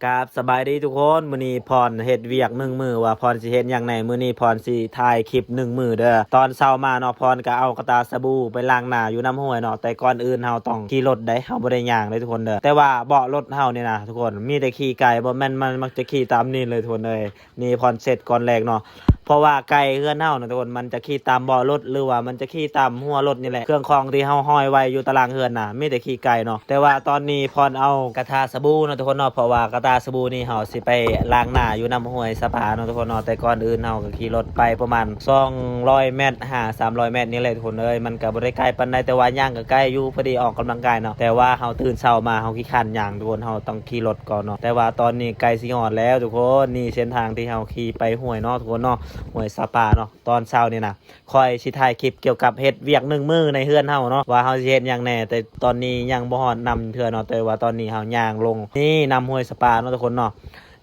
กับสบายดีทุกคนมื้อนี้พรเฮ็ดเวียก1 มื้อว่าพรสิเฮ็ดหยังไหนมื้อนี้พรสิถ่ายคลิป1 มื้อเด้อตอนเช้ามาเนาะพรก็เอากระตาสบู่ไปล้างหน้าอยู่น้ำห้วยเนาะแต่ก่อนอื่นเฮาต้องขี่รถได้เฮาบ่ได้ย่างเลยทุกคนเด้อแต่ว่าเบาะรถเฮานี่นะทุกคนมีแต่ขี่ไก่บ่แม่นมันมักจะขี่ตามนี่เลยทุกคนเอ้ยนี่พรเสร็จก่อนแรกเนาะเพราะว่าไก่เฮือนเฮานะทุกคนมันจะขี่ตามเบาะรถหรือว่ามันจะขี่ตามหัวรถนี่แหละเครื่องคองที่เฮาห้อยไว้อยู่ตารางเฮือนน่ะมีแต่ขี่ไก่เนาะแต่ว่าตอนนี้พรเอากระทาสบู่เนาะทุกคนเนาะเพราะว่ากระทาสบู่นี่เฮาสิไปล้างหน้าอยู่น้ำห้วยสะพานเนาะทุกคนเนาะแต่ก่อนอื่นเฮาก็ขี่รถไปประมาณ200 เมตร300 เมตรนี่แหละทุกคนเอ้ยมันก็บ่ได้ไกลปานใดแต่ว่าย่างก็ใกล้อยู่พอดีออกกำลังกายเนาะแต่ว่าเฮาตื่นเช้ามาเฮาขี้คร้านย่างทุกคนเฮาต้องขี่รถก่อนเนาะแต่ว่าตอนนี้ใกล้สิฮอดแล้วทุกคนนี่เส้นทางที่เฮาขี่ไปห้วยเนาะทุกคนเนาะห้วยสะพานเนาะตอนเช้านี่นะคอยสิถ่ายคลิปเกี่ยวกับเฮ็ดเวียก1 มื้อในเฮือนเฮาเนาะว่าเฮาสิเฮ็ดหยังแน่แต่ตอนนี้ยังบ่ฮอดนำเทื่อเนาะแต่ว่าตอนนี้เฮาย่างลงนี่นำห้วยสะพานเนาะทุกคนเนาะ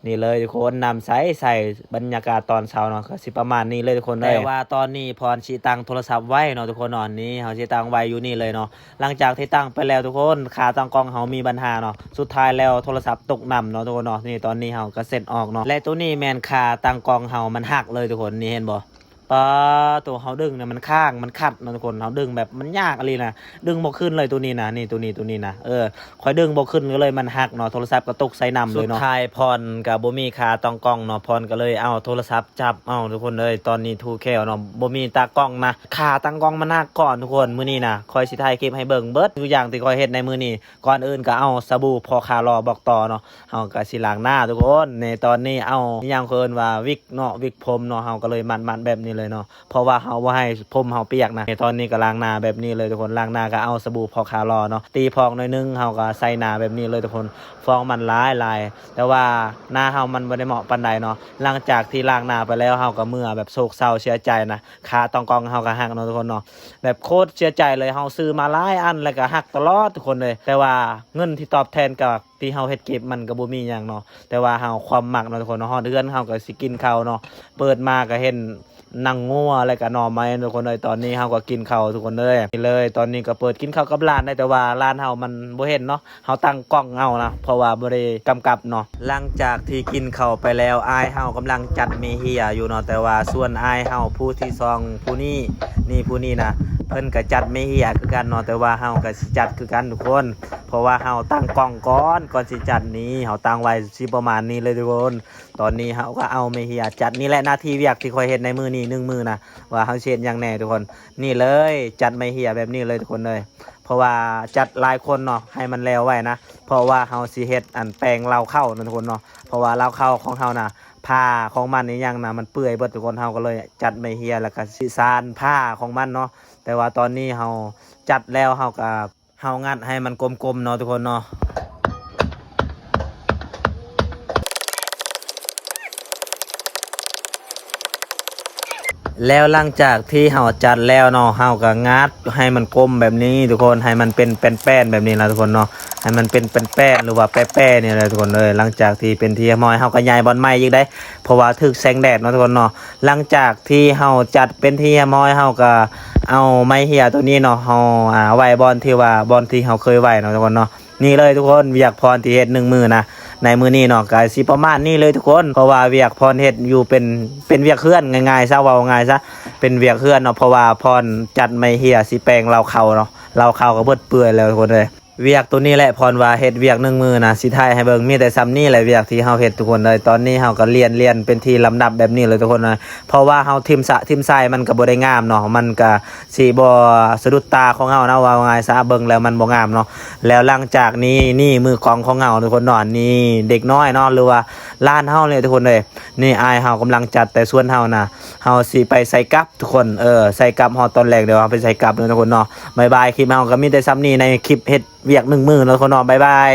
นี่เลยทุกคนนำใส่บรรยากาศตอนเช้าเนาะก็สิประมาณนี้เลยทุกคนแต่ว่าตอนนี้พรสิตั้งโทรศัพท์ไว้เนาะทุกคนเนาะนี่เฮาสิตั้งไว้อยู่นี่เลยเนาะหลังจากที่ตั้งไปแล้วทุกคนขาตั้งกล้องเฮามีปัญหาเนาะสุดท้ายแล้วโทรศัพท์ตกน้ำเนาะทุกคนเนาะนี่ตอนนี้เฮาก็เสร็จออกเนาะและตัวนี้แม่นขาตั้งกล้องเฮามันหักเลยทุกคนนี่เห็นบ่ปลาตัวเขาดึงเนี่ยมันข้างมันขัดนะทุกคนเขาดึงแบบมันยากอะไรนะดึงบ่ขึ้นเลยตัวนี้นะนี่ตัวนี้นะคอยดึงบ่ขึ้นก็เลยมันหักเนาะโทรศัพท์ก็ตกใส่น้ำเลยเนาะสุดท้ายพรกับบ่มีขาต้องกล้องเนาะพรก็เลยเอาโทรศัพท์จับเอาทุกคนเลยตอนนี้ทูแค่เนาะบ่มีตากล้องนะขาตั้งกล้องมันหักก่อนทุกคนมื้อนี้นะคอยสิถ่ายคลิปให้เบิ่งเบิดทุกอย่างที่คอยเฮ็ดในมื้อนี้ก่อนอื่นก็เอาสบู่พอคารอบอกต่อเนาะเฮาก็สิล้างหน้าทุกคนในตอนนี้เอาอย่างเพิ่นว่าวิกเนาะวิกผมเนาะเฮาก็เลยมันแบบนี้เลยเนาะเพราะว่าเฮาบ่ให้ผมเฮาเปียกนะตอนนี้ก็ล้างหน้าแบบนี้เลยทุกคนล้างหน้าก็เอาสบู่พอคารอเนาะตีพอกหน่อยนึงเฮาก็ใส่หน้าแบบนี้เลยทุกคนฟองมันหลายแต่ว่าหน้าเฮามันบ่ได้เหมาะปานใดเนาะหลังจากที่ล้างหน้าไปแล้วเฮาก็เมื่อแบบโศกเศร้าเสียใจนะขาต้องกองเฮาก็หักเนาะทุกคนเนาะแบบโคตรเสียใจเลยเฮาซื้อมาหลายอันแล้วก็หักตลอดทุกคนเลยแต่ว่าเงินที่ตอบแทนกับที่เฮาเฮ็ดเก็บมันก็บ่มีหยังเนาะแต่ว่าเฮาความมักเนาะทุกคนเนาะฮอดเดือนเฮาก็สิกินข้าวเนาะเปิดมาก็เห็นนั่งงัวอะไรกับหน่อไม้ทุกคนเลยตอนนี้เฮาก็กินข้าวทุกคนเลยนี่เลยตอนนี้ก็เปิดกินข้าวกับร้านได้แต่ว่าร้านเฮามันบ่เห็นเนาะเฮาตั้งกล้องเอานะเพราะว่าบ่ได้กำกับเนาะหลังจากที่กินข้าวไปแล้วอายเฮากำลังจัดเมเฮียอยู่เนาะแต่ว่าส่วนอายเฮาผู้ที่สองผู้นี้ผู้นี้นะเพิ่นก็จัดเมเฮียคือกันเนาะแต่ว่าเฮาก็สิจัดคือกันทุกคนเพราะว่าเฮาตั้งกล้องก่อนสิจัดนี้เฮาตั้งไว้สิประมาณนี้เลยทุกคนตอนนี้เฮาก็เอาเมเฮียจัดนี่แหละหน้าที่เวียกที่ค่อยเฮ็ดในมื้อนี้1 มื้อนะว่าเฮาสิเฮ็ดหยังแน่ทุกคนนี่เลยจัดเมเฮียแบบนี้เลยทุกคนเลยเพราะว่าจัดหลายคนเนาะให้มันแล้วไว้นะเพราะว่าเฮาสิเฮ็ดอันแปลงเราเข้านะทุกคนเนาะเพราะว่าเราเข้าของเฮานะผ้าของมันนี่ยังนะมันเปื่อยเบิดทุกคนเฮาก็เลยจัดเมเฮียแล้วก็สิซานผ้าของมันเนาะแต่ว่าตอนนี้เฮาจัดแล้วเฮาก็งัดให้มันกลมๆเนาะทุกคนเนาะแล้วหลังจากที่เฮาจัดแล้วเนาะเฮาก็งัดให้มันกลมแบบนี้ทุกคนให้มันเป็นแป้นๆแบบนี้นะทุกคนเนาะให้มันเป็นแป้นๆหรือว่าแป้ๆนี่แหละทุกคนเลยหลังจากที่เป็นที่มอยเฮาก็ย้ายบอลใหม่อีกได้เพราะว่าถึกแสงแดดเนาะทุกคนเนาะหลังจากที่เฮาจัดเป็นที่มอยเฮาก็เอาไม้เหี่ยตัวนี้เนาะเฮาไว้บอลที่ว่าบอลที่เฮาเคยไว้เนาะทุกคนเนาะนี่เลยทุกคนเวียกพรที่เฮ็ด1 มื้อนะในมื้อนี้เนาะก็สิประมาณนี้เลยทุกคนเพราะว่าเวียกพรเฮ็ดอยู่เป็นเวียกเฮือนง่ายๆซะเว้าง่ายซะเป็นเวียกเฮือนเนาะเพราะว่าพรจัดไม่เหี่ยสิแปลงเราเข้าเนาะเราเข้าก็เบิดเปื่อยแล้วทุกคนเลยเวียกตัวนี้แหละพรว่าเฮ็ดเวียก1 มื้อนะสิถ่ายให้เบิ่งมีแต่ซ้ำนี่แหละเวียกที่เฮาเฮ็ดทุกคนเลยตอนนี้เฮาก็เรียนเป็นที่ลำดับแบบนี้เลยทุกคนนะเพราะว่าเฮาทิ่มทรายมันก็บ่ได้งามเนาะมันก็สิบ่สะดุดตาของเฮานะว่าง่ายซะเบิ่งแล้วมันบ่งามเนาะแล้วหลังจากนี้นี่มือกลองของเฮาทุกคนเนาะนี่เด็กน้อยเนาะหรือว่าล้านเฮาเลยทุกคนเลยนี่อายเฮากำลังจัดแต่ส่วนเฮานะเฮาสิไปใส่กับทุกคนใส่กับเฮาตอนแรกเดี๋ยวเฮาไปใส่กับทุกคนเนาะบ๊ายบายคลิปเฮาก็มีแต่ซ้ำนี่ในคลิปเฮ็ดเวียก1 มื้อแล้วคนนอนบ๊ายบาย